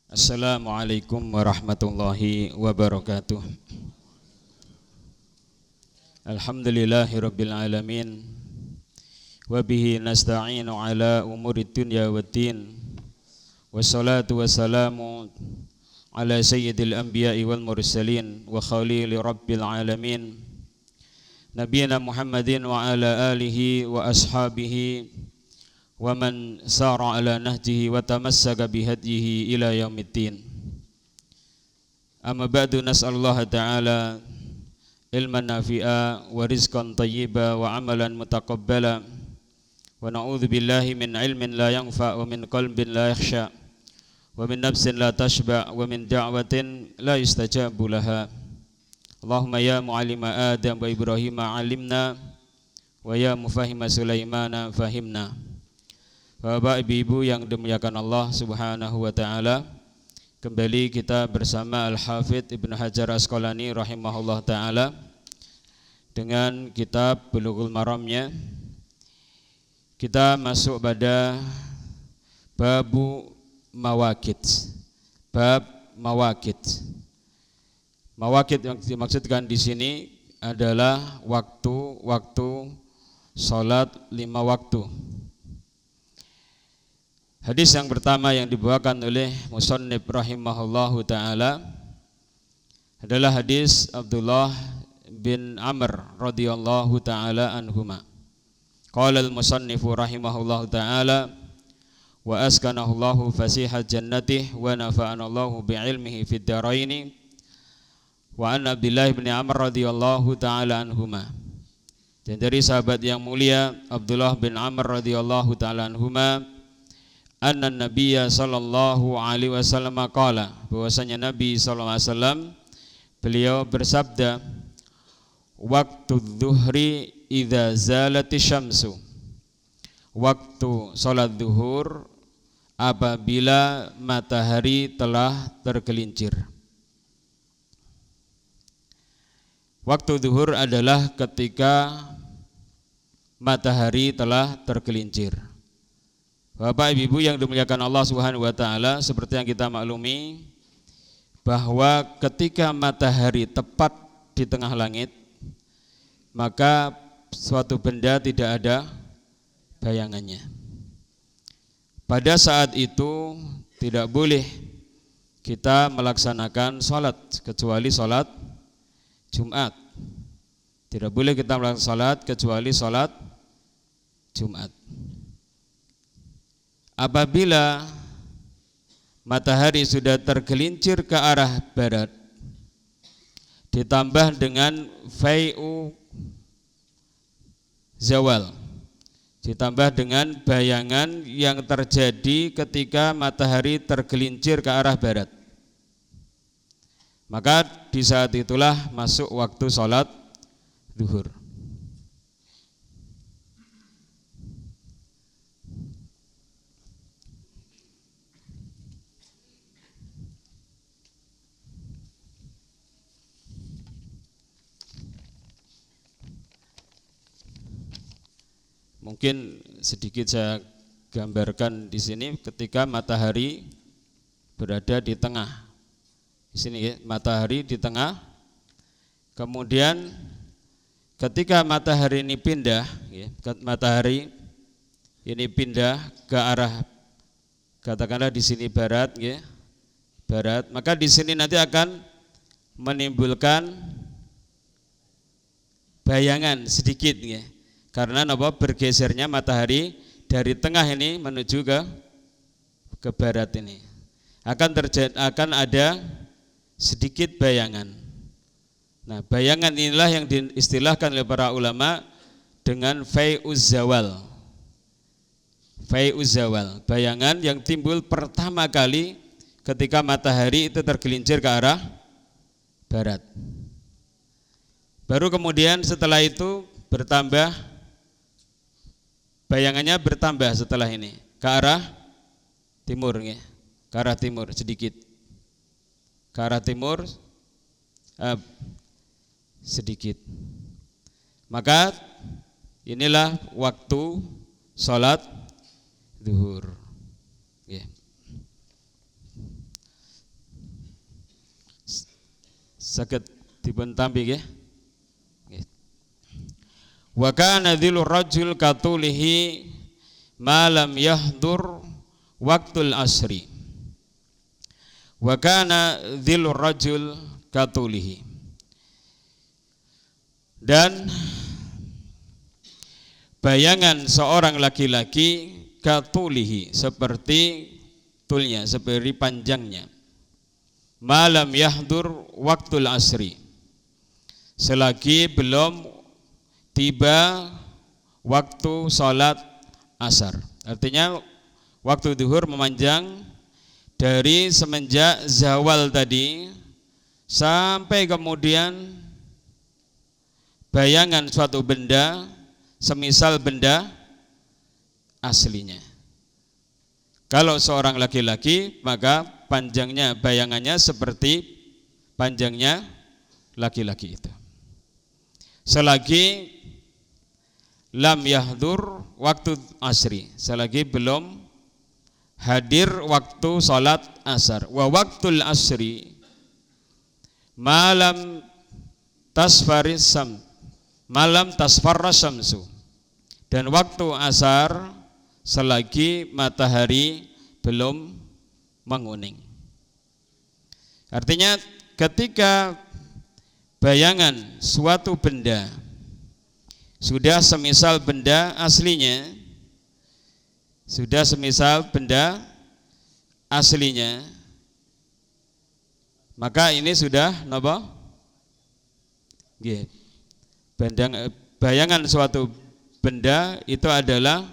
Assalamualaikum warahmatullahi wabarakatuh. Alhamdulillahirabbil alamin. Wa bihi nasta'inu ala umuri dunya waddin. Wassalatu wassalamu ala sayyidil anbiya'i wal mursalin wa khalili rabbil alamin. Nabiyina Muhammadin wa ala alihi wa ashabihi wa man sara ala nahjihi wa tamassaka bihadyihi ila yaumiddin. Amma ba'du, nas'alullaha ta'ala ilman nafi'a wa rizqan tayyiba wa amalan mutaqabbala wa na'udzu billahi min ilmin la yanfa' wa min qalbin la yakhsha wa min nafsin la tashba' wa min da'watin la yustajabu laha. Allahumma ya mu'allima Adam wa Ibrahim 'allimna wa ya mufahhima Sulaimana fahimna. Bapak ibu yang dimuliakan Allah subhanahu wa ta'ala, kembali kita bersama Al-Hafidh Ibnu Hajar Asqalani rahimahullah ta'ala dengan kitab Bulughul Maramnya. Kita masuk pada babu mawaqit. Bab mawaqit. Mawaqit yang dimaksudkan di sini adalah waktu-waktu salat 5 waktu. Hadis yang pertama yang dibawakan oleh musannif rahimahullahu ta'ala adalah hadis Abdullah bin Amr radhiyallahu ta'ala anhuma. Qala al-musannifu rahimahullahu ta'ala wa askanahullahu fasihal jannatih wa nafa'anallahu bi'ilmihi fid daraini wa an Abdullah bin Amr radhiyallahu ta'ala anhuma. Dan dari sahabat yang mulia Abdullah bin Amr radhiyallahu ta'ala anhuma, anna nabiyya sallallahu alaihi wasallam qala, bahwasanya Nabi sallallahu alaihi wasallam beliau bersabda, waktu zuhri idza zalati syamsu, waktu salat zuhur apabila matahari telah tergelincir. Waktu zuhur adalah ketika matahari telah tergelincir. Bapak Ibu yang dimuliakan Allah Subhanahu wa taala, seperti yang kita maklumi bahwa ketika matahari tepat di tengah langit, maka suatu benda tidak ada bayangannya. Pada saat itu tidak boleh kita melaksanakan salat kecuali salat Jumat. Tidak boleh kita melaksanakan salat kecuali salat Jumat. Apabila matahari sudah tergelincir ke arah barat, ditambah dengan fai'u zawal, ditambah dengan bayangan yang terjadi ketika matahari tergelincir ke arah barat, maka di saat itulah masuk waktu sholat zuhur. Mungkin sedikit saya gambarkan di sini ketika matahari berada di tengah. Di sini ya, matahari di tengah. Kemudian ketika matahari ini pindah, ya, matahari ini pindah ke arah, katakanlah di sini barat, ya, barat. Maka di sini nanti akan menimbulkan bayangan sedikit, ya. Karena bergesernya matahari dari tengah ini menuju ke barat ini akan ada sedikit bayangan. Nah, bayangan inilah yang diistilahkan oleh para ulama dengan fai'uz zawal. Fai'uz zawal, bayangan yang timbul pertama kali ketika matahari itu tergelincir ke arah barat. Baru kemudian setelah itu bertambah, bayangannya bertambah setelah ini ke arah timur, ya, ke arah timur sedikit, ke arah timur sedikit. Maka inilah waktu sholat zuhur. Ya. saged dipun tampi nggih. Wa kana dzilur rajul katulihi ma lam yahdur waqtul asri. Wa kana dzilur rajul katulihi. Dan bayangan seorang laki-laki katulihi seperti tulnya, seperti panjangnya. Malam yahdur waktul asri, selagi belum tiba waktu salat asar. Artinya waktu zuhur memanjang dari semenjak zawal tadi sampai kemudian bayangan suatu benda semisal benda aslinya. Kalau seorang laki-laki maka panjangnya bayangannya seperti panjangnya laki-laki itu. Selagi lam yahdur waktu asri, selagi belum hadir waktu salat asar. Wa waktul asri malam tasfaris sam, malam tasfarras syamsu. Dan waktu asar selagi matahari belum menguning. Artinya ketika bayangan suatu benda sudah semisal benda aslinya, sudah semisal benda aslinya, maka ini sudah napa? Nggih. Bayangan suatu benda itu adalah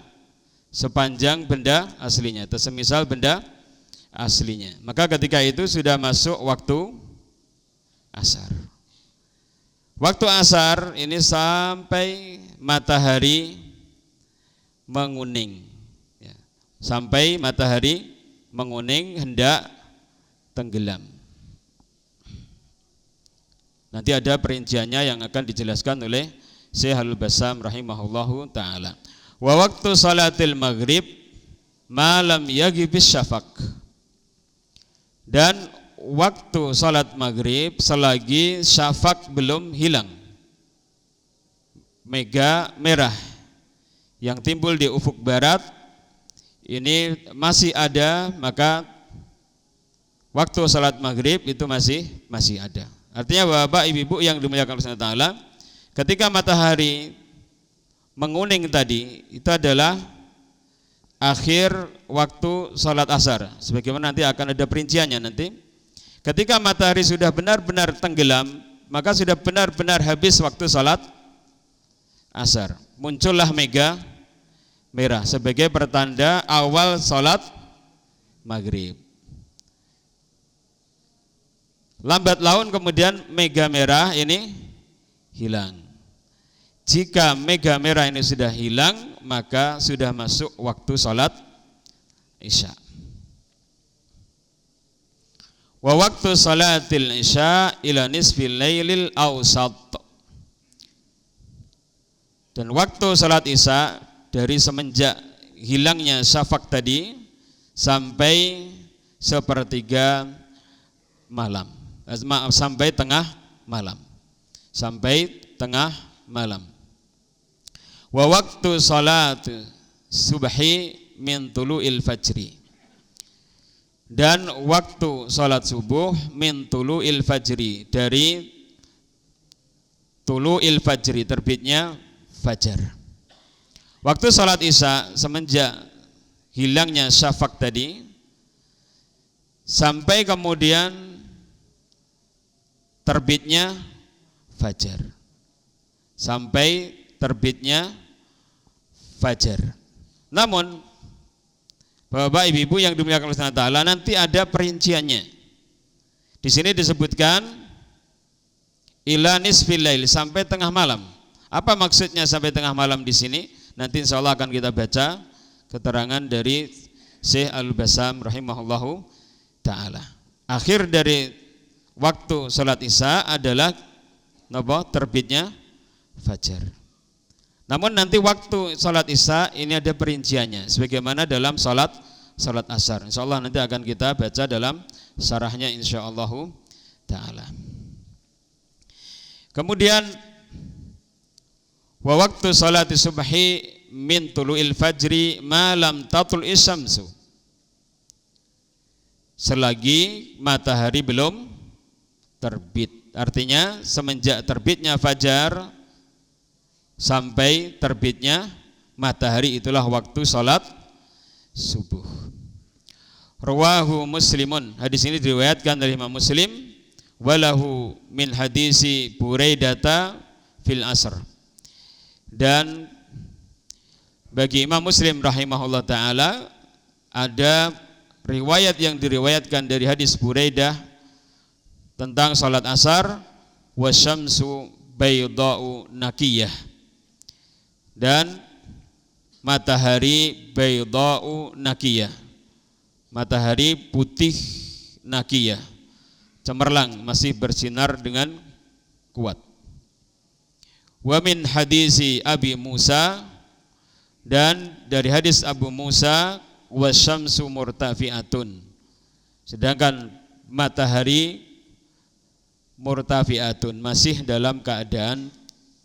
sepanjang benda aslinya atau semisal benda aslinya. Maka ketika itu sudah masuk waktu asar. Waktu asar ini sampai matahari menguning, ya. Sampai matahari menguning hendak tenggelam. Nanti ada perinciannya yang akan dijelaskan oleh Syekh Al-Bassam rahimahullahu ta'ala. Wa waktu salatil maghrib malam yaghibis syafaq. Dan waktu salat maghrib selagi syafaq belum hilang, mega merah yang timbul di ufuk barat ini masih ada, maka waktu salat maghrib itu masih ada. Artinya Bapak Ibu yang dimuliakan Allah Taala, ketika matahari menguning tadi itu adalah akhir waktu salat asar. Sebagaimana nanti akan ada perinciannya nanti. Ketika matahari sudah benar-benar tenggelam, maka sudah benar-benar habis waktu salat asar. Muncullah mega merah sebagai pertanda awal salat maghrib. Lambat laun kemudian mega merah ini hilang. Jika mega merah ini sudah hilang, maka sudah masuk waktu salat isya. Wa waktu salatil isya ila nisfil lailil awsat. Dan waktu salat isya dari semenjak hilangnya syafaq tadi sampai sepertiga malam, sampai tengah malam, sampai tengah malam. Wa waktu salat subhi min tulu'il fajri. Dan waktu salat subuh min tulu'il fajri, dari tulu'il fajri, terbitnya fajar. Waktu salat isya semenjak hilangnya syafaq tadi sampai kemudian terbitnya fajar. Sampai terbitnya fajar. Namun Bapak Ibu yang dimuliakan Allah Taala, nanti ada perinciannya. Di sini disebutkan ila nisfil lail, sampai tengah malam. Apa maksudnya sampai tengah malam di sini? Nanti insya Allah akan kita baca keterangan dari Syekh Al-Bassam rahimahullahu ta'ala. Akhir dari waktu salat isya adalah terbitnya fajar. Namun nanti waktu salat isya ini ada perinciannya, sebagaimana dalam salat asar. Insya Allah nanti akan kita baca dalam syarahnya insya Allah ta'ala. Kemudian wa waktu salati subhi min tulu'il fajri ma lam tatul isyamsu, selagi matahari belum terbit. Artinya semenjak terbitnya fajar sampai terbitnya matahari itulah waktu salat subuh. Rawahu Muslimun, hadis ini diriwayatkan dari Imam Muslim. Walahu min hadisi Buraidata fil asr, dan bagi Imam Muslim rahimahullah ta'ala ada riwayat yang diriwayatkan dari hadis Buraidah tentang salat asar. Wasyamsu bayda'u nakiyah, dan matahari bayda'u nakiyah, matahari putih nakiyah, cemerlang, masih bersinar dengan kuat. Wa min hadisi Abi Musa, dan dari hadis Abu Musa, wasyamsu murtafi'atun, sedangkan matahari murtafi'atun, masih dalam keadaan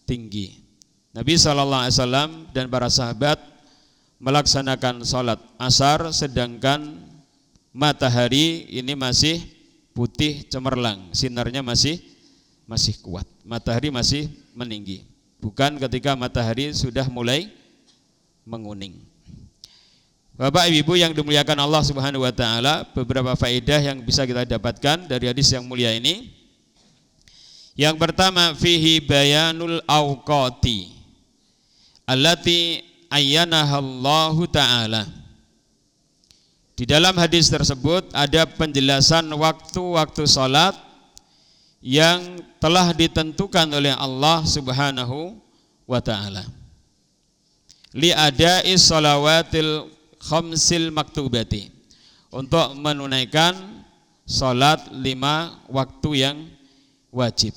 tinggi. Nabi SAW dan para sahabat melaksanakan salat asar sedangkan matahari ini masih putih cemerlang, sinarnya masih kuat, matahari masih meninggi, bukan ketika matahari sudah mulai menguning. Bapak Ibu yang dimuliakan Allah Subhanahu wa taala, beberapa faedah yang bisa kita dapatkan dari hadis yang mulia ini. Yang pertama, fihi bayanul awqati allati ayyanahallahu ta'ala. Di dalam hadis tersebut ada penjelasan waktu-waktu salat yang telah ditentukan oleh Allah Subhanahu wa ta'ala. Li adai shalawatil khamsil maktubati, untuk menunaikan salat 5 waktu yang wajib.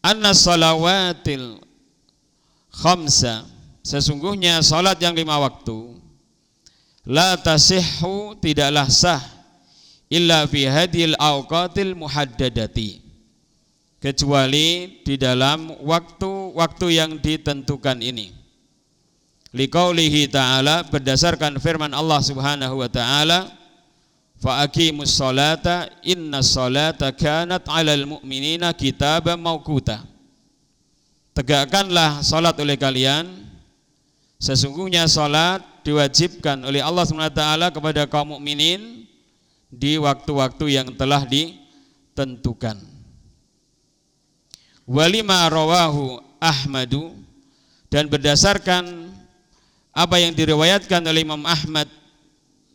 Anna shalawatil khamsa, sesungguhnya salat yang 5 waktu, la tasihhu, tidaklah sah, illa fi hadhil awqatil muhaddadati, kecuali di dalam waktu-waktu yang ditentukan ini. Liqaulihi ta'ala, berdasarkan firman Allah Subhanahu wa ta'ala, fa aqimus salata innas salata kanat 'alal mu'minina kitaban mauquta. Tegakkanlah salat oleh kalian, sesungguhnya salat diwajibkan oleh Allah SWT kepada kaum mukminin di waktu-waktu yang telah ditentukan. Walima rawahu Ahmadu, dan berdasarkan apa yang diriwayatkan oleh Imam Ahmad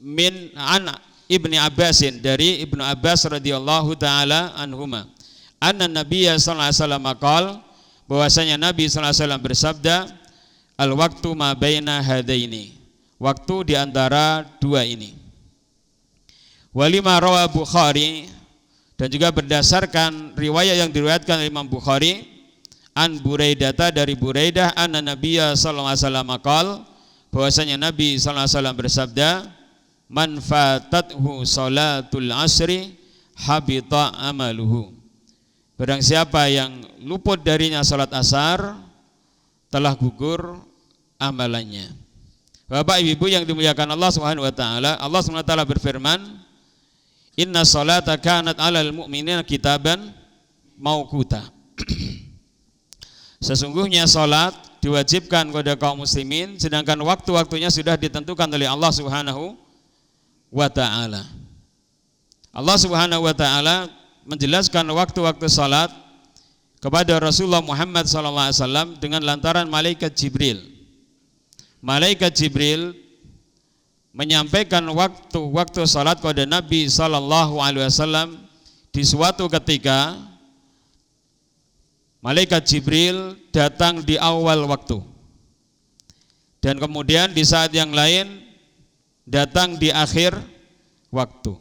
min an Ibni Abbasin, dari Ibnu Abbas radhiyallahu taala anhuma, anna Nabiyya sallallahu alaihi wasallam qaal, bahwasanya Nabi sallallahu alaihi wasallam bersabda, al waktu ma baina hadaini, waktu di antara dua ini. Walima rawa Bukhari, dan juga berdasarkan riwayat yang diriwayatkan oleh Imam Bukhari, an Buraidata, dari Buraidah, anna Nabiyya sallallahu alaihi wasallam qaal, bahwasanya Nabi sallallahu alaihi wasallam bersabda, man fatathu salatul asri habita amaluhu, barang siapa yang luput darinya salat asar telah gugur amalannya. Bapak Ibu yang dimuliakan Allah Subhanahu wa taala, Allah Subhanahu wa taala berfirman, inna salata kanat 'alal mu'minina kitaban mauquta. Sesungguhnya salat diwajibkan kepada kaum muslimin, sedangkan waktu-waktunya sudah ditentukan oleh Allah Subhanahu wa ta'ala. Allah Subhanahu wa ta'ala menjelaskan waktu-waktu salat kepada Rasulullah Muhammad SAW dengan lantaran malaikat Jibril. Malaikat Jibril menyampaikan waktu-waktu salat kepada Nabi SAW di suatu ketika. Malaikat Jibril datang di awal waktu, dan kemudian di saat yang lain datang di akhir waktu.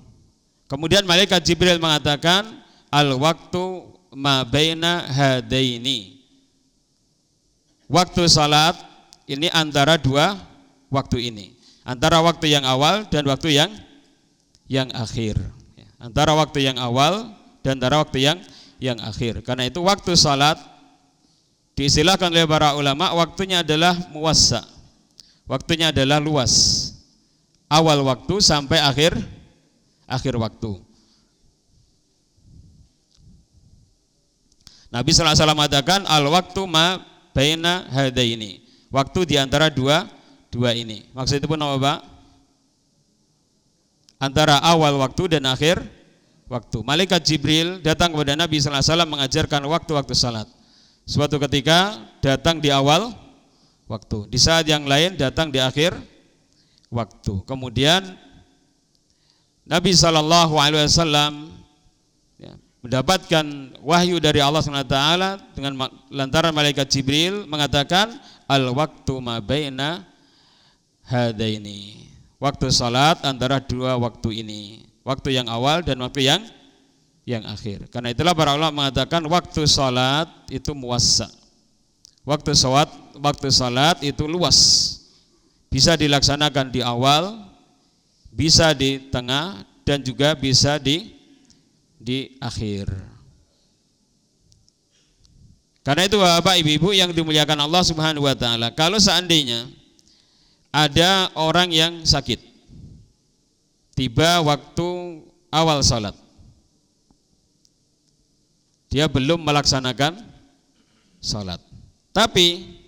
Kemudian malaikat Jibril mengatakan, al waktu ma baina hadaini, waktu salat ini antara dua waktu ini, antara waktu yang awal dan waktu yang akhir. Antara waktu yang awal dan antara waktu yang akhir. Karena itu waktu salat diistilahkan oleh para ulama waktunya adalah muwassa. Waktunya adalah luas. Awal waktu sampai akhir waktu. Nabi sallallahu alaihi wasallam mengatakan al-waktu ma baina hadaini. Waktu di antara dua ini. Maksud itu pun apa, Pak? Antara awal waktu dan akhir waktu. Malaikat Jibril datang kepada Nabi sallallahu alaihi wasallam mengajarkan waktu-waktu salat. Suatu ketika datang di awal waktu, di saat yang lain datang di akhir waktu. Kemudian Nabi sallallahu alaihi wasallam mendapatkan wahyu dari Allah SWT dengan lantaran malaikat Jibril mengatakan al-waktu ma baina hadaini. Waktu salat antara dua waktu ini. Waktu yang awal dan waktu yang akhir. Karena itulah para ulama mengatakan waktu salat itu muwassa. Waktu salat itu luas. Bisa dilaksanakan di awal, bisa di tengah, dan juga bisa di akhir. Karena itu Bapak Ibu yang dimuliakan Allah Subhanahu wa taala, kalau seandainya ada orang yang sakit, tiba waktu awal salat, dia belum melaksanakan salat, tapi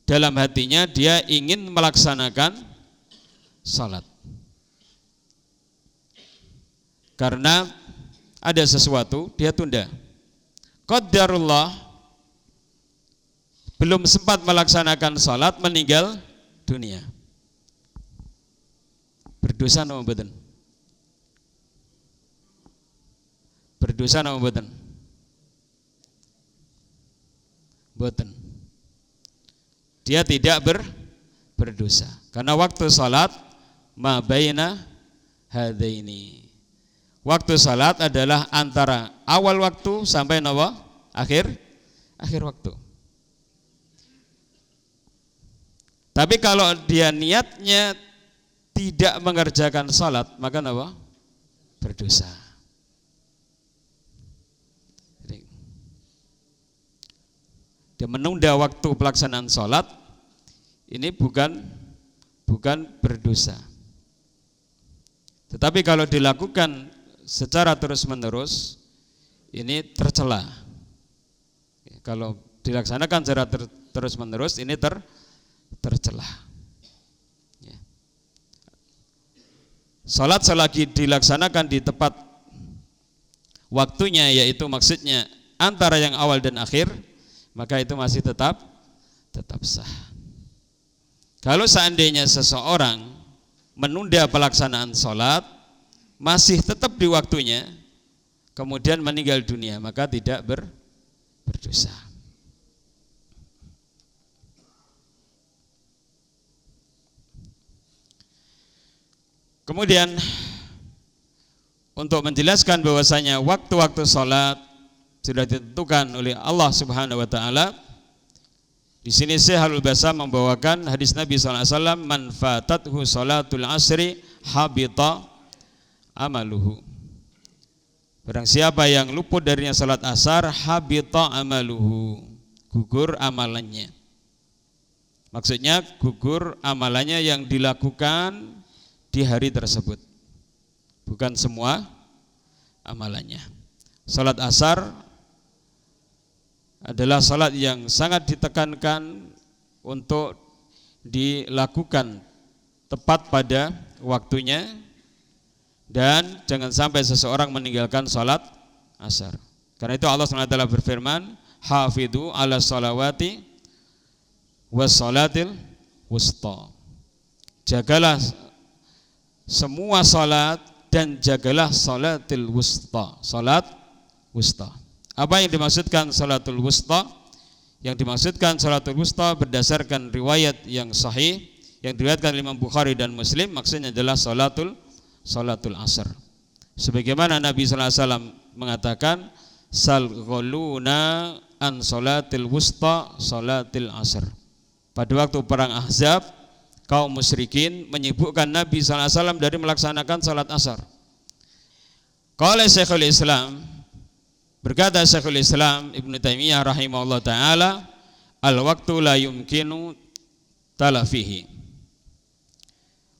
dalam hatinya dia ingin melaksanakan salat. Karena ada sesuatu, dia tunda. Qadarullah belum sempat melaksanakan salat, meninggal dunia. Berdosa napa mboten? Berdosa napa mboten? Mboten. Dia tidak berdosa. Karena waktu salat ma baina hadaini. Waktu salat adalah antara awal waktu sampai akhir waktu. Tapi kalau dia niatnya tidak mengerjakan salat, maka berdosa. Dia menunda waktu pelaksanaan salat, ini bukan berdosa. Tetapi kalau dilakukan secara terus-menerus, ini tercela. Kalau dilaksanakan secara terus-menerus, ini tercela. Salat selagi dilaksanakan di tepat waktunya, yaitu maksudnya antara yang awal dan akhir, maka itu masih tetap sah. Kalau seandainya seseorang menunda pelaksanaan salat masih tetap di waktunya, kemudian meninggal dunia, maka tidak berdosa. Kemudian untuk menjelaskan bahwasanya waktu-waktu salat sudah ditentukan oleh Allah Subhanahu wa taala, di sini Syekh Al-Bassam membawakan hadis Nabi sallallahu alaihi wasallam, man fatathu salatul asri habita amaluhu. Barang siapa yang luput darinya salat asar, habita amaluhu, gugur amalannya. Maksudnya gugur amalannya yang dilakukan di hari tersebut, bukan semua amalannya. Salat asar adalah salat yang sangat ditekankan untuk dilakukan tepat pada waktunya, dan jangan sampai seseorang meninggalkan salat asar. Karena itu Allah SWT berfirman, hafidhu ala salawati was salatil wusta. Jagalah semua salat dan jagalah salatil wusta. Salat wusta. Apa yang dimaksudkan salatul wusta? Yang dimaksudkan salatul wusta berdasarkan riwayat yang sahih yang diriwayatkan Imam Bukhari dan Muslim, maksudnya adalah salatul asar. Sebagaimana Nabi sallallahu alaihi wasallam mengatakan, salghaluna an salatil wusta salatil asr. Pada waktu perang Ahzab, kaum musyrikin menyibukkan Nabi sallallahu alaihi wasallam dari melaksanakan salat asar. Qala Syekhul Islam Berkata Syekhul Islam Ibnu Taimiyah rahimahullah taala, al-waktu la yumkinu talafihi.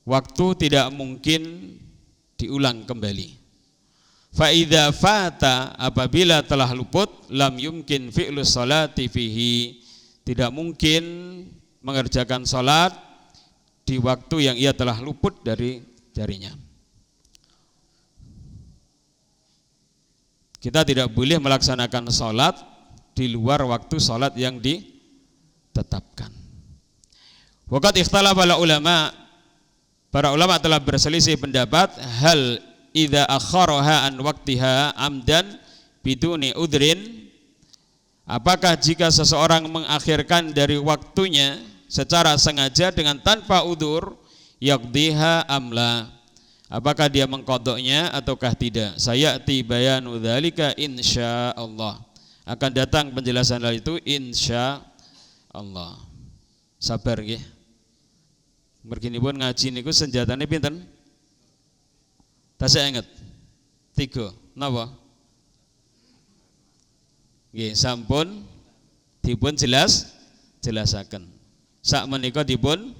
Waktu tidak mungkin diulang kembali. Fa idza fata, apabila telah luput, lam yumkin fi'lu sholati fihi, tidak mungkin mengerjakan salat di waktu yang ia telah luput darinya. Kita tidak boleh melaksanakan salat di luar waktu salat yang ditetapkan. Waqad ikhtalafa ulama, para ulama telah berselisih pendapat, hal idza akharaha an waqtiha amdan biduni udrin, apakah jika seseorang mengakhirkan dari waktunya secara sengaja dengan tanpa udzur, yaqdiha amla, apakah dia mengqadoknya ataukah tidak? Sayati bayanu dzalika insyaallah, akan datang penjelasan hal itu insyaallah. Sabar nggih. Mergi pun ngaji niku senjatane pinten? Tasih inget 3. Napa? Nggih, sampun dipun jelasaken. Sak menika dipun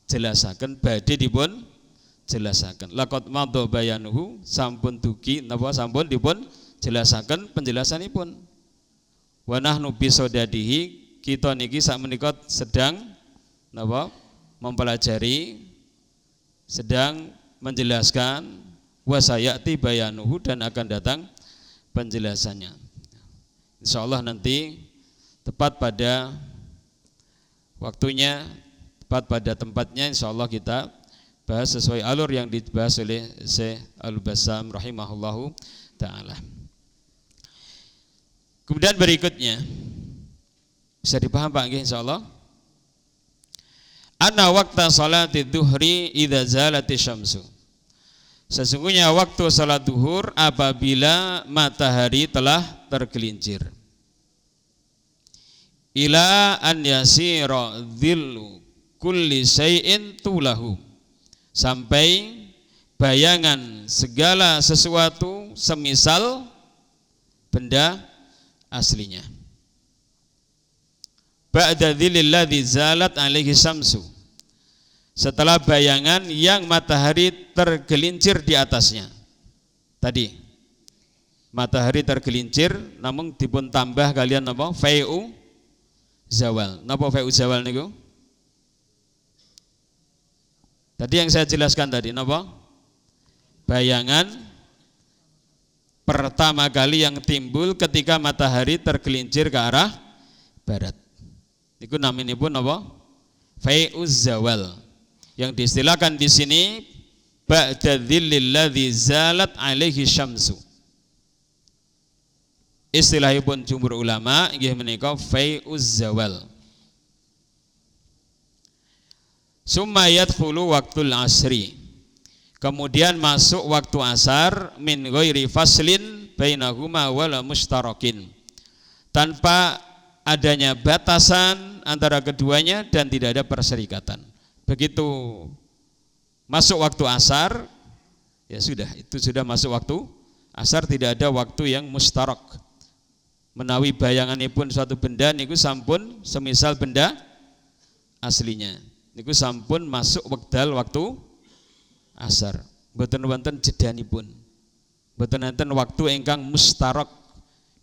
jelasaken, badhe dipun jelasaken. Laqad madha bayanuhu, sampun dugi napa sampun dipun jelasaken penjelasanipun. Wa nahnu bisodadihi, kita niki sak menika sedang napa mempelajari, sedang menjelaskan, wasayati bayanuhu, dan akan datang penjelasannya. Insyaallah nanti tepat pada waktunya, tepat pada tempatnya, insyaallah kita bahas sesuai alur yang dibahas oleh Syekh Al-Bassam rahimahullahu taala. Kemudian berikutnya bisa dipaham Pak nggih insyaallah. Anna waqta salati dhuhri idza zalati syamsu. Sesungguhnya waktu salat duhur apabila matahari telah tergelincir. Ila an yasira dhillu kulli syai'in tulahu, sampai bayangan segala sesuatu semisal benda aslinya. Ba'da dhillil ladzi zalat alaihi syamsu, setelah bayangan yang matahari tergelincir di atasnya. Tadi matahari tergelincir namun dipun tambah kalian apa? Fai'u zawal. Napa fai'u zawal niku? Tadi yang saya jelaskan tadi napa? Bayangan pertama kali yang timbul ketika matahari tergelincir ke arah barat. Niku naminipun apa? Fai'u zawal. Yang diistilahkan di sini ba'da dhillil ladzi zalat alaihi syamsu. Istilahipun jumhur ulama inggih menika fai'uz zawal. Summa yadkhulu waqtul asri, kemudian masuk waktu asar, min ghairi faslin bainahuma wala mustarakin, tanpa adanya batasan antara keduanya dan tidak ada perserikatan. Begitu masuk waktu asar, ya sudah, itu sudah masuk waktu asar, tidak ada waktu yang mustarak. Menawi bayanganipun suatu benda niku sampun semisal benda aslinya. Niku sampun masuk wekdal waktu asar. Mboten wonten jedanipun. Mboten wonten waktu ingkang mustarak.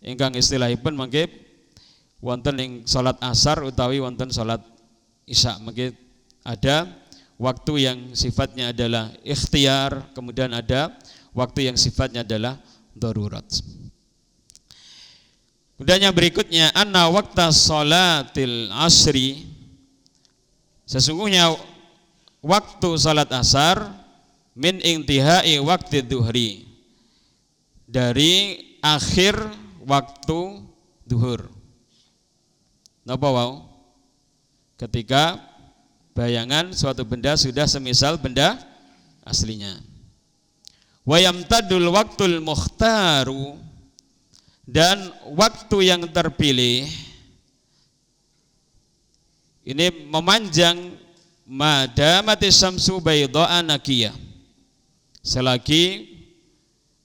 Ingkang istilahipun mangke wonten ing salat asar utawi wonten salat isya, mangke ada waktu yang sifatnya adalah ikhtiar, kemudian ada waktu yang sifatnya adalah darurat. Kemudian yang berikutnya, anna waqta salatil asri, sesungguhnya waktu salat asar, min intihai waqti duhri, dari akhir waktu duhur. Napa wau? Ketika bayangan suatu benda sudah semisal benda aslinya. Wa yamtadul waqtul mukhtaru, dan waktu yang terpilih ini memanjang madamati syamsu baydha'a naqiyah, selagi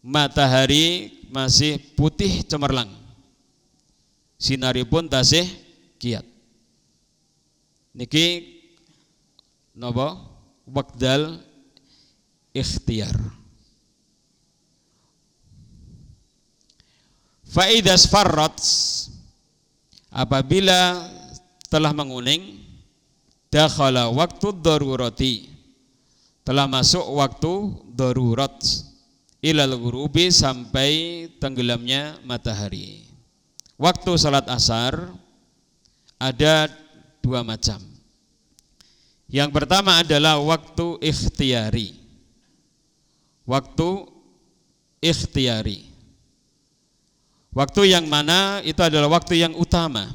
matahari masih putih cemerlang. Sinaripun tasih kiat. Niki napa? Waqdal ikhtiyar. Fa idza asfarrat, apabila telah menguning, dakhala waktu darurati, telah masuk waktu darurat, ilal ghurubi, sampai tenggelamnya matahari. Waktu salat asar ada dua macam. Yang pertama adalah waktu ikhtiyari. Waktu ikhtiyari. Waktu yang mana itu adalah waktu yang utama.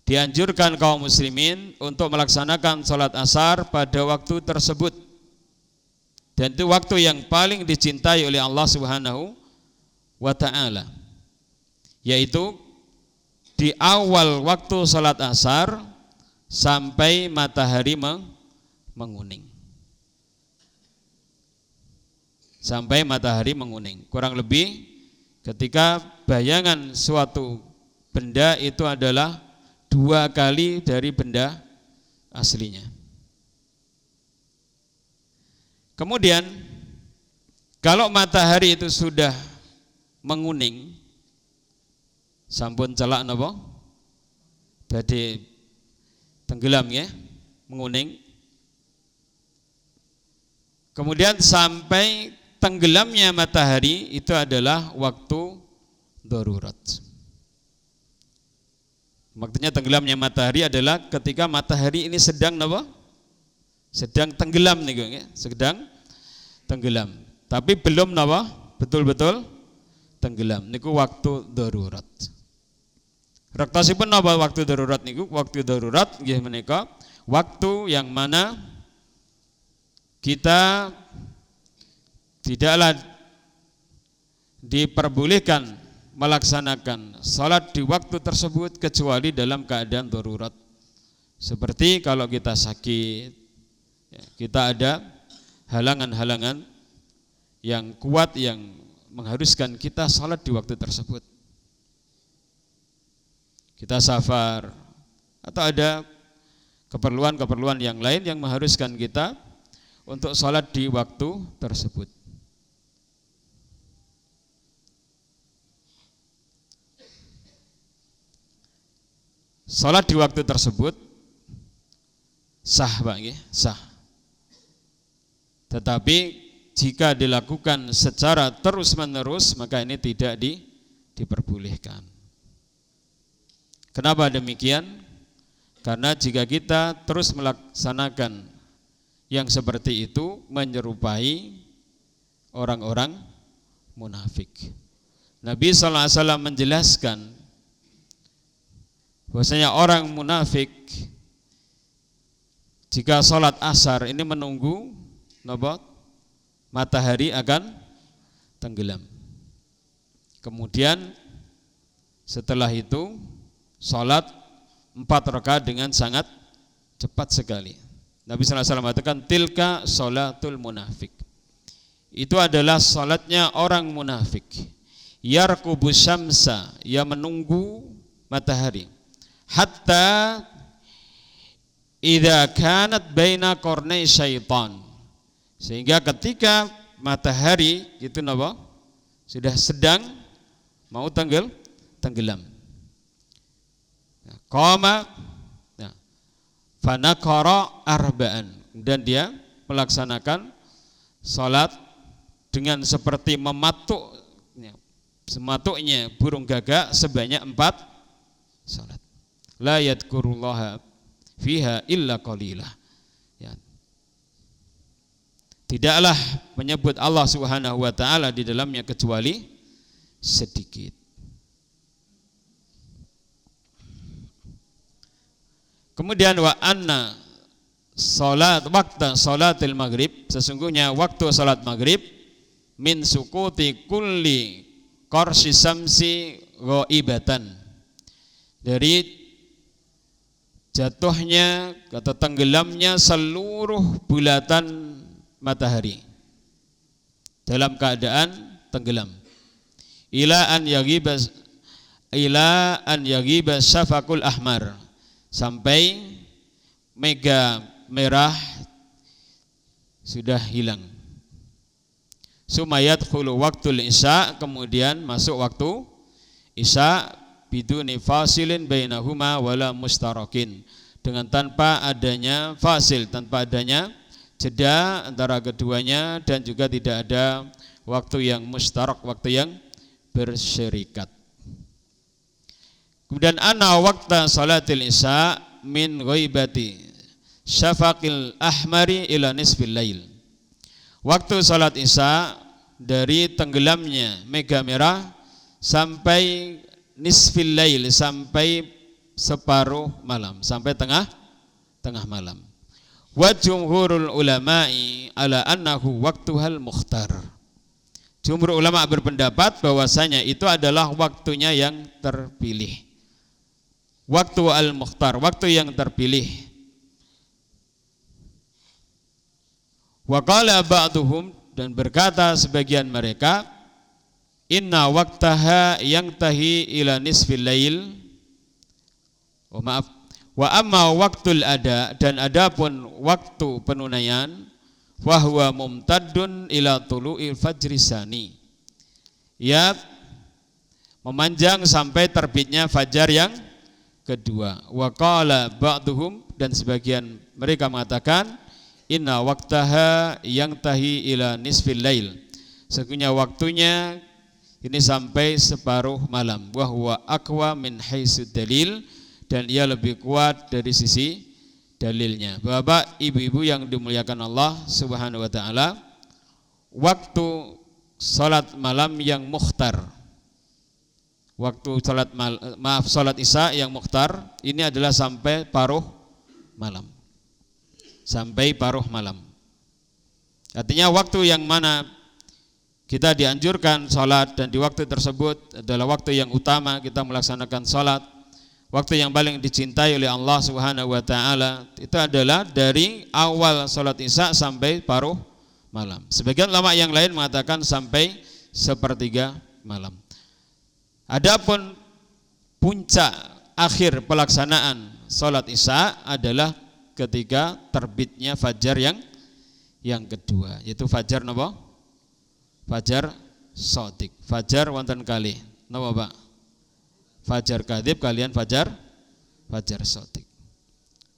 Dianjurkan kaum muslimin untuk melaksanakan salat asar pada waktu tersebut. Dan itu waktu yang paling dicintai oleh Allah Subhanahu wa ta'ala, yaitu di awal waktu salat asar sampai matahari menguning. Sampai matahari menguning. Kurang lebih ketika bayangan suatu benda itu adalah 2 kali dari benda aslinya. Kemudian kalau matahari itu sudah menguning, sampun celak napa? Badhe tenggelam ya, menguning. Kemudian sampai tenggelamnya matahari itu adalah waktu darurat. Waktunya tenggelamnya matahari adalah ketika matahari ini sedang napa? Sedang tenggelam niku ya, sedang tenggelam. Tapi belum napa? Betul-betul tenggelam. Niku waktu darurat. Rektosipun napa waktu darurat niku? Waktu darurat nggih menika waktu yang mana kita tidaklah diperbolehkan melaksanakan salat di waktu tersebut kecuali dalam keadaan darurat. Seperti kalau kita sakit, kita ada halangan-halangan yang kuat yang mengharuskan kita salat di waktu tersebut. Kita safar atau ada keperluan-keperluan yang lain yang mengharuskan kita untuk salat di waktu tersebut. Salat di waktu tersebut sah Pak nggih, sah. Tetapi jika dilakukan secara terus-menerus maka ini tidak diperbolehkan. Kenapa demikian? Karena jika kita terus melaksanakan yang seperti itu menyerupai orang-orang munafik. Nabi sallallahu alaihi wasallam menjelaskan bahwasanya orang munafik jika salat asar ini menunggu napa? Matahari akan tenggelam. Kemudian setelah itu salat 4 rakaat dengan sangat cepat sekali. Nabi sallallahu alaihi wasallam mengatakan tilka sholatul munafik. Itu adalah salatnya orang munafik. Yarqubus syamsa, ia menunggu matahari. Hatta idza kanat baina qarnai syaitan. Sehingga ketika matahari itu napa? Sudah sedang mau tenggelam. Qama fanaqara arba'an, dan dia melaksanakan salat dengan seperti sematuknya burung gagak sebanyak 4 salat. La yadhkurullaha fiha illa qalilah. Ya. Tidaklah menyebut Allah Subhanahu wa taala di dalamnya kecuali sedikit. Kemudian wa anna salat waktu salatil maghrib, sesungguhnya waktu salat maghrib min sukuti kulli qarsi samsi ghaibatan, dari jatuhnya atau tenggelamnya seluruh bulatan matahari dalam keadaan tenggelam. ila an yaghiba syafaqul ahmar, sampai mega merah sudah hilang. Sumayat khulu waktul isya, kemudian masuk waktu isya biduni fasilin bainahuma wala mustarakin, dengan tanpa adanya fasil, tanpa adanya jeda antara keduanya, dan juga tidak ada waktu yang mustarak, waktu yang berserikat. Kemudian ana waqta salatil isya min ghaibati syafaqil ahmari ila nisfil lail. Waktu salat isya dari tenggelamnya mega merah sampai nisfil lail, sampai separuh malam, sampai tengah malam. Wa jumhurul ulama'i ala annahu waqtuhal mukhtar. Jumhur ulama berpendapat bahwasanya itu adalah waktunya yang terpilih. Waktu al-mukhtar, waktu yang terpilih. Wa qala ba'duhum, dan berkata sebagian mereka, inna waqtaha yantahi ila nisfil lail. Wa amma waqtul ada, dan adapun waktu penunaian, wahwa mumtaddun ila tulu'il fajri sani, ya memanjang sampai terbitnya fajar yang kedua. Wa qala ba'duhum, dan sebagian mereka mengatakan, inna waqtaha yantahi ila nisfil lail, sesungguhnya waktunya ini sampai separuh malam. Wa huwa aqwa min haitsu dalil, dan ia lebih kuat dari sisi dalilnya. Bapak, ibu-ibu yang dimuliakan Allah Subhanahu wa taala, waktu salat malam yang mukhtar, waktu salat isya yang mukhtar ini adalah sampai paruh malam. Sampai paruh malam. Artinya waktu yang mana kita dianjurkan salat, dan di waktu tersebut adalah waktu yang utama kita melaksanakan salat, waktu yang paling dicintai oleh Allah Subhanahu wa taala, itu adalah dari awal salat isya sampai paruh malam. Sebagian ulama yang lain mengatakan sampai sepertiga malam. Adapun puncak akhir pelaksanaan salat isya adalah ketika terbitnya fajar yang kedua, yaitu fajar napa? Fajar shadiq. Fajar wonten kalih. Napa, Pak? Fajar kadhib kalian fajar shadiq.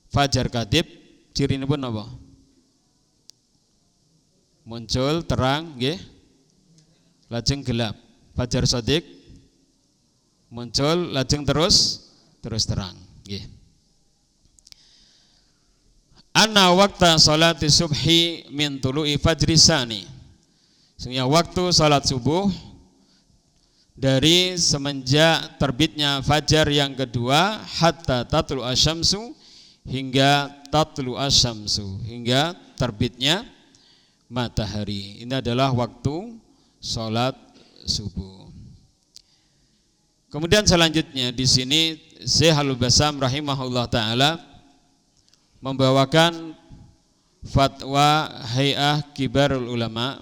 Fajar kadhib cirinipun napa? Muncul terang nggih, lajeng gelap. Fajar shadiq muncul lajeng terus terang nggih. Anna waqta salati subhi min tulu'i fajri sani, sehingga waktu salat subuh dari semenjak terbitnya fajar yang kedua, hatta tatlu asyamsu, hingga tatlu asyamsu, hingga terbitnya matahari. Ini adalah waktu salat subuh. Kemudian selanjutnya di sini Syekh Al-Bassam rahimahullah taala membawakan fatwa Hay'ah Kibarul Ulama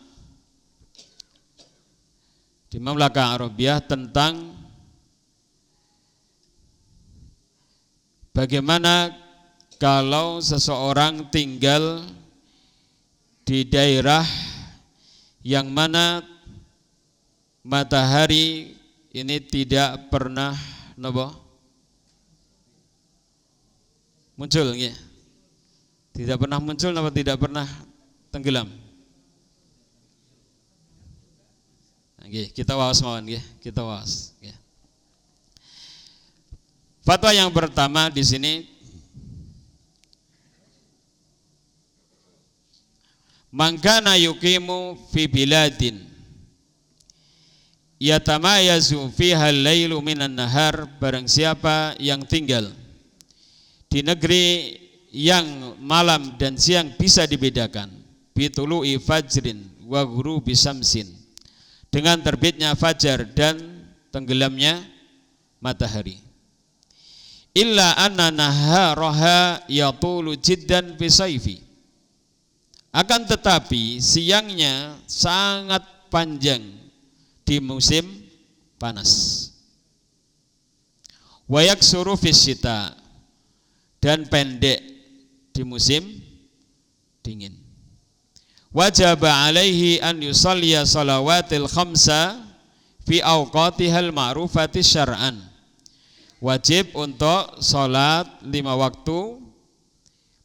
di Mamlakah Arabiyah tentang bagaimana kalau seseorang tinggal di daerah yang mana matahari ini tidak pernah muncul ya. Tidak pernah muncul atau tidak pernah tenggelam? Nggih, kita waos mawon nggih, kita waos nggih. Fatwa yang pertama di sini, mangkana yuqimu fi biladin yatamayazu fiha al-lailu minan nahar, barang siapa yang tinggal di negeri yang malam dan siang bisa dibedakan, bitulu'i fajrin wa ghurubi syamsin, dengan terbitnya fajar dan tenggelamnya matahari. Illa anna naharaha yatulu jiddan fi sayfi, akan tetapi siangnya sangat panjang di musim panas. Wa yaksuru fis syita, dan pendek di musim dingin. Wajaba alaihi an yusalliya salawatil khamsa fi awqatihal ma'rufati syar'an. Wajib untuk salat 5 waktu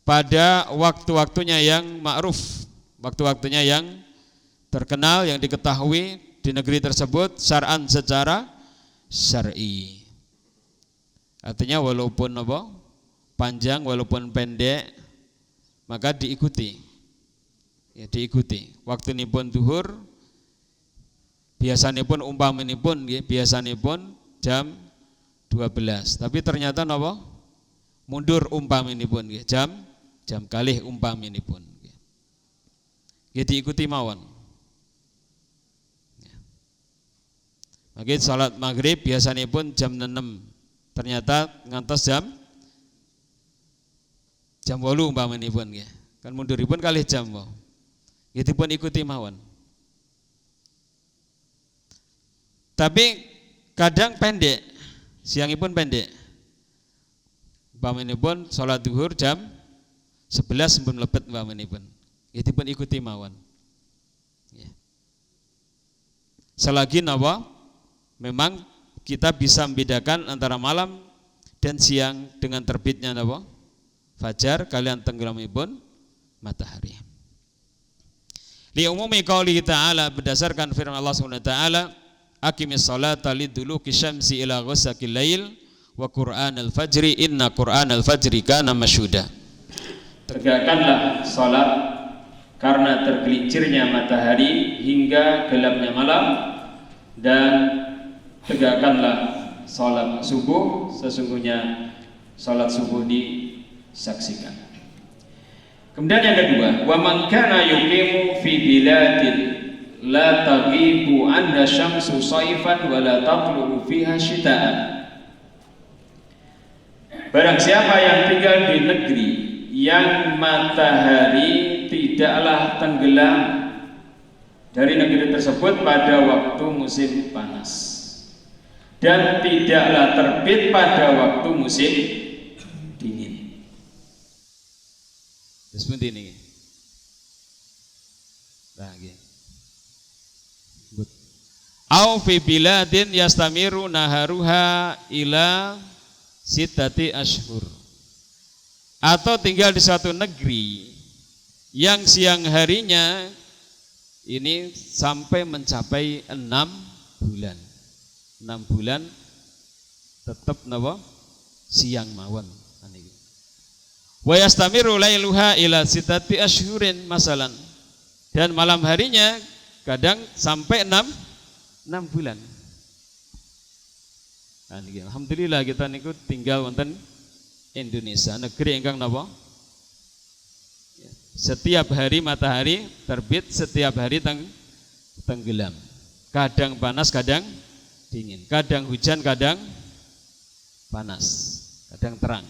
pada waktu-waktunya yang ma'ruf, waktu-waktunya yang terkenal, yang diketahui di negeri tersebut syar'an, secara syar'i. Artinya walaupun apa? Panjang, walaupun pendek, maka diikuti. Ya, diikuti. Waktu ini pun zuhur, biasanya pun ini pun, biasanya pun jam 12. Tapi ternyata apa? Mundur ini pun, jam kalih ini pun. Ya, diikuti mawon. Ya. Maka salat maghrib biasanya pun jam 6. Ternyata ngantos jam 8 ini pun, kan munduripun kalih jam. Itu pun ikuti mawon. Tapi kadang pendek, siangipun pendek. Umpaminipun salat zuhur jam 11 sampun mlebet umpaminipun. Itu pun ikuti mawon. Ya. Selagi napa memang kita bisa membedakan antara malam dan siang dengan terbitnya napa fajar kalian tenggelamipun matahari. Li umumi qauli ta'ala, berdasarkan firman Allah Subhanahu wa taala, aqimis salata liduluki syamsi ila ghasaqil lail wa qur'anal fajri inna qur'anal fajri kana masyhuda. Tegakkanlah salat karena tergelincirnya matahari hingga gelapnya malam, dan tegakkanlah salat subuh, sesungguhnya salat subuh disaksikan. Kemudian yang kedua, wa man kana yuqimu fi biladin la taghibu anna syamsu saifan wa la tatlu'u fiha syita'an. Barang siapa yang tinggal di negeri yang matahari tidaklah tenggelam dari negeri tersebut pada waktu musim panas, dan tidaklah terbit pada waktu musim dingin. Seperti ini. Nah, au fi biladin yastamiru naharuha ila sitati ashhur, atau tinggal di suatu negeri yang siang harinya ini sampai mencapai 6 bulan. 6 bulan tetap napa siang mawon. Wa yastamiru lailuha ila sitati ashhurin masalan, dan malam harinya kadang sampai 6 bulan. Nah, alhamdulillah kita niku tinggal wonten Indonesia, negeri ingkang napa? Setiap hari matahari terbit, setiap hari tenggelam. Kadang panas, kadang dingin. Kadang hujan, kadang panas, kadang terang.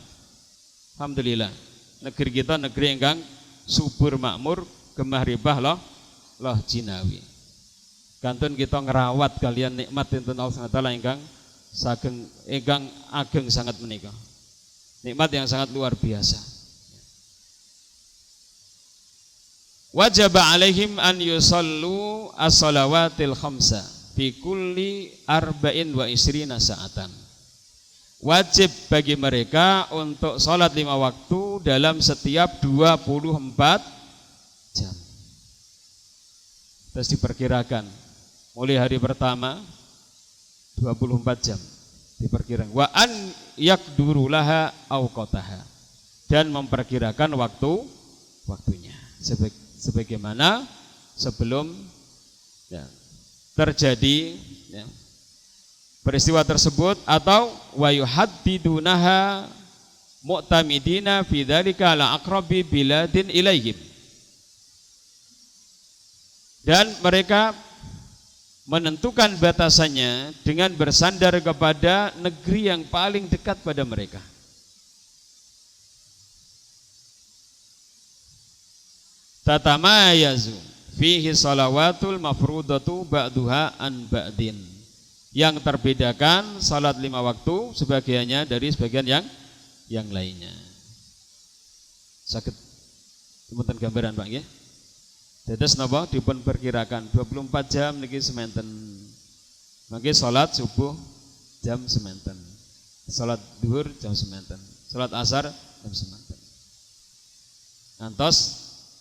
Alhamdulillah, negeri kita negeri ingkang subur makmur, gemah ribah loh jinawi. Kantun kita ngerawat kalian nikmat enten Allah Subhanahu wa taala ingkang sageng ingkang ageng sangat menika. Nikmat yang sangat luar biasa. Wajaba alaihim an yusallu as-salawatil khamsa fi kulli arba'in wa isrina sa'atan. Wajib bagi mereka untuk sholat 5 waktu dalam setiap 24 jam. Terus diperkirakan mulai hari pertama 24 jam diperkirakan. Wa an yakduru laha awqataha, dan memperkirakan waktunya sebagaimana sebelum terjadi peristiwa tersebut, atau wa yuhaddidunaha mu'tamidina fi dzalika ala aqrabi biladin ilaihim, dan mereka menentukan batasannya dengan bersandar kepada negeri yang paling dekat pada mereka. Tatamayazu fihi salawatul mafrudatu ba'duha an ba'din, Yang terbedakan salat 5 waktu sebagiannya dari sebagian yang lainnya. Sakit temukan gambaran Pak nggih. Dados napa dipun perkirakan 24 jam niki semanten. Mangke salat subuh jam semanten. Salat zuhur jam semanten. Salat asar jam semanten. Ngantos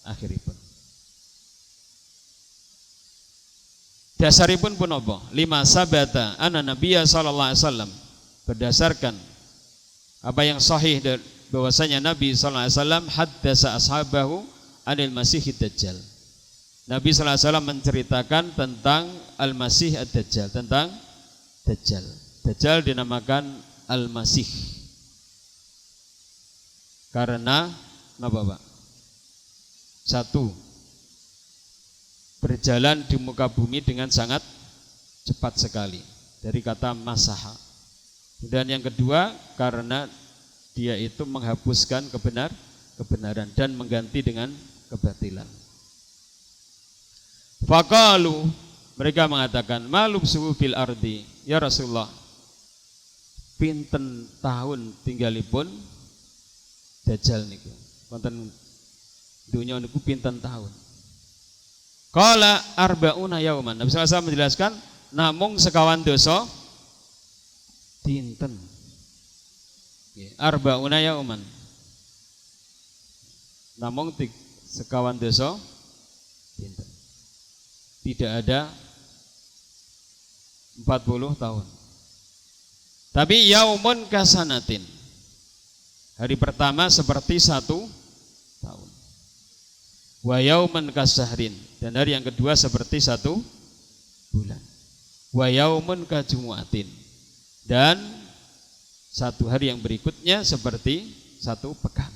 akhiripun. Dasaripun pun apa? Lima sabata anna Nabiya sallallahu alaihi wasallam, berdasarkan apa yang sahih bahwasanya Nabi sallallahu alaihi wasallam haddasa ashabahu anil Masihid Dajjal. Nabi sallallahu alaihi wasallam menceritakan tentang Al-Masih Ad-Dajjal, tentang Dajjal. Dajjal dinamakan Al-Masih karena apa Pak? Satu, berjalan di muka bumi dengan sangat cepat sekali, dari kata masaha. Dan yang kedua, karena dia itu menghapuskan kebenaran dan mengganti dengan kebatilan. Faqalu, mereka mengatakan, malub suhu fil ardi, ya Rasulullah, pinten tahun tinggalipun Dajjal niku, wonten dunia niku pinten tahun? Qala arba'una yauman. Nabi sallallahu alaihi wasallam menjelaskan namung sekawan dosa dinten. Arba'una yauman. Namung sekawan dosa dinten. Tidak ada 40 tahun. Tapi yaumun kasanatin. Hari pertama seperti 1 tahun. Wa yauman kasahrin, dan hari yang kedua seperti 1 bulan. Wa yaumun kajumuatin, dan 1 hari yang berikutnya seperti 1 pekan.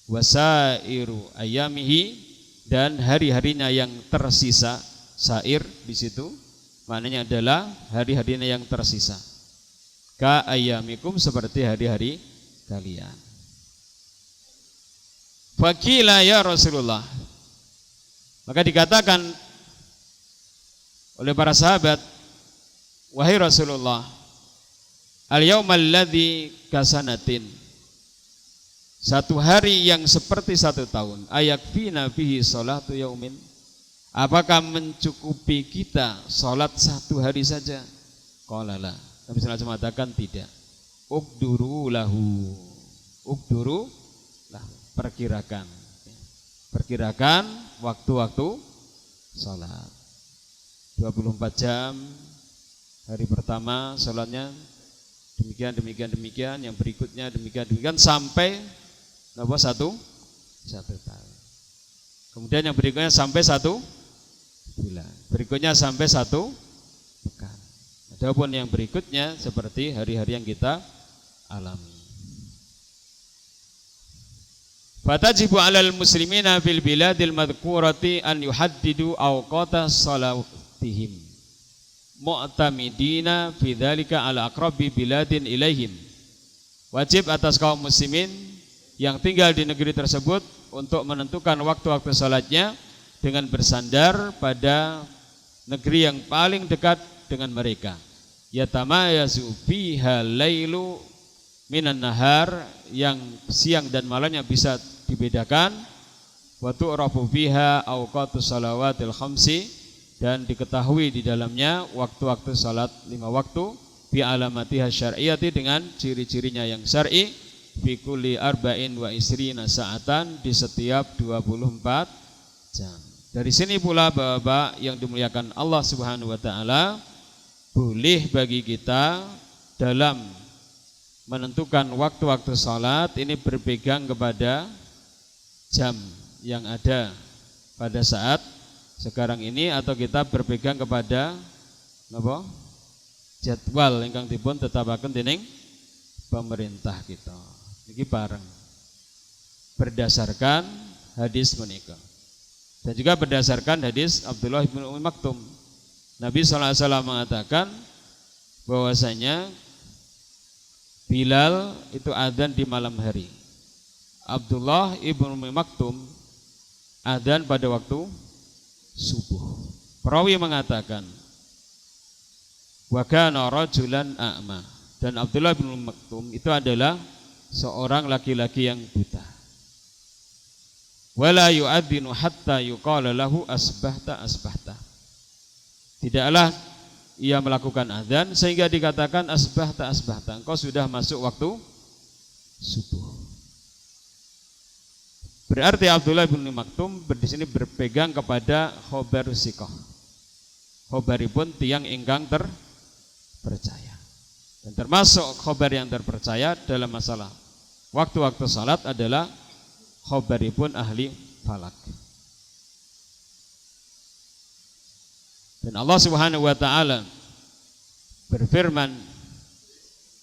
Wasairu ayamihi, dan hari-harinya yang tersisa. Sair di situ maknanya adalah hari-harinya yang tersisa. Ka ayamikum, seperti hari-hari kalian. Faqila ya Rasulullah, maka dikatakan oleh para sahabat, wahai Rasulullah, al-yaumal ladzi kasanatin, 1 hari yang seperti 1 tahun, ayakfina bihi sholatu yaumin, apakah mencukupi kita salat 1 hari saja? Qala la, Nabi sallallahu alaihi wasallam mengatakan tidak. Ubduru lahu, perkirakan waktu-waktu salat 24 jam. Hari pertama salatnya demikian, yang berikutnya demikian sampai satu tahun. Kemudian yang berikutnya sampai 1 bulan, berikutnya sampai 1 pekan. Adapun yang berikutnya seperti hari-hari yang kita alami. Fatajibu 'alal muslimina fil biladil madhkurati an yuhaddidu awqata salatihim mu'tamidina fi dzalika 'ala aqrabi biladin ilaihim. Wajib atas kaum muslimin yang tinggal di negeri tersebut untuk menentukan waktu-waktu salatnya dengan bersandar pada negeri yang paling dekat dengan mereka. Yatamayazu fiha lailu minan nahar, yang siang dan malamnya bisa dibedakan. Wa tu'rafu fiha awqatus salawatil khamsi, dan diketahui di dalamnya waktu-waktu salat 5 waktu, fi alamatiha syar'iyyati, dengan ciri-cirinya yang syar'i, fi kulli arba'in wa isrina sa'atan, di setiap 24 jam. Dari sini pula Bapak yang dimuliakan Allah Subhanahu wa taala, boleh bagi kita dalam menentukan waktu-waktu salat ini berpegang kepada jam yang ada pada saat sekarang ini, atau kita berpegang kepada apa? Jadwal ingkang dipun tetapaken dening pemerintah kita. Niki bareng berdasarkan hadis menika. Dan juga berdasarkan hadis Abdullah bin Ummi Maktum. Nabi sallallahu alaihi wasallam mengatakan bahwasanya Bilal itu adzan di malam hari. Abdullah ibn Ummi Maktum adzan pada waktu subuh. Perawi mengatakan wa kana rajulan a'ma. Dan Abdullah bin Maktum itu adalah seorang laki-laki yang buta. Wala yu'adzinu hatta yuqala lahu asbahta asbahta. Tidaklah ia melakukan azan sehingga dikatakan asbahta asbahta, engkau sudah masuk waktu subuh. Berarti Abdullah bin Maktum di sini berpegang kepada khobar sikoh. Khobaripun tiang ingkang terpercaya. Dan termasuk khobar yang terpercaya dalam masalah waktu-waktu salat adalah khobaripun ahli falak. Dan Allah Subhanahu wa taala berfirman,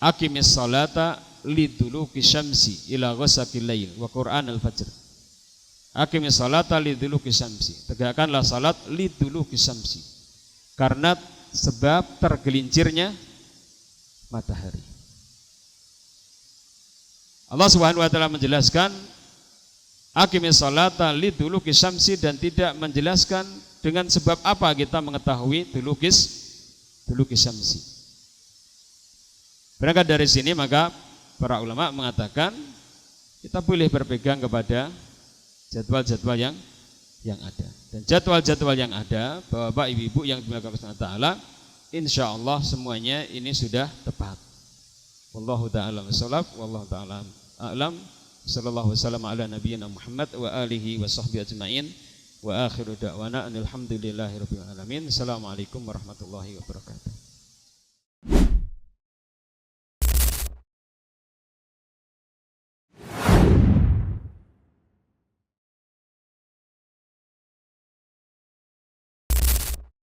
aqimis salata liduluki syamsi ila ghasaqil lail wa qur'anal fajr. Aqimis salata liduluki syamsi. Tegakkanlah salat liduluki syamsi. Karena sebab tergelincirnya matahari. Allah Subhanahu wa taala menjelaskan aqimis salata liduluki syamsi dan tidak menjelaskan dengan sebab apa kita mengetahui duluki syamsi. Berangkat dari sini maka para ulama mengatakan kita boleh berpegang kepada jadwal-jadwal yang ada. Dan jadwal-jadwal yang ada, Bapak Ibu yang dimuliakan Allah Taala, insyaallah semuanya ini sudah tepat. Wallahu taala wassalab, wallahu taala a'lam. Sallallahu wasallam ala nabiyyina Muhammad wa alihi wa sahbihi ajmain. Wa akhiru da'wana alhamdulillahi rabbil alamin. Assalamualaikum warahmatullahi wabarakatuh.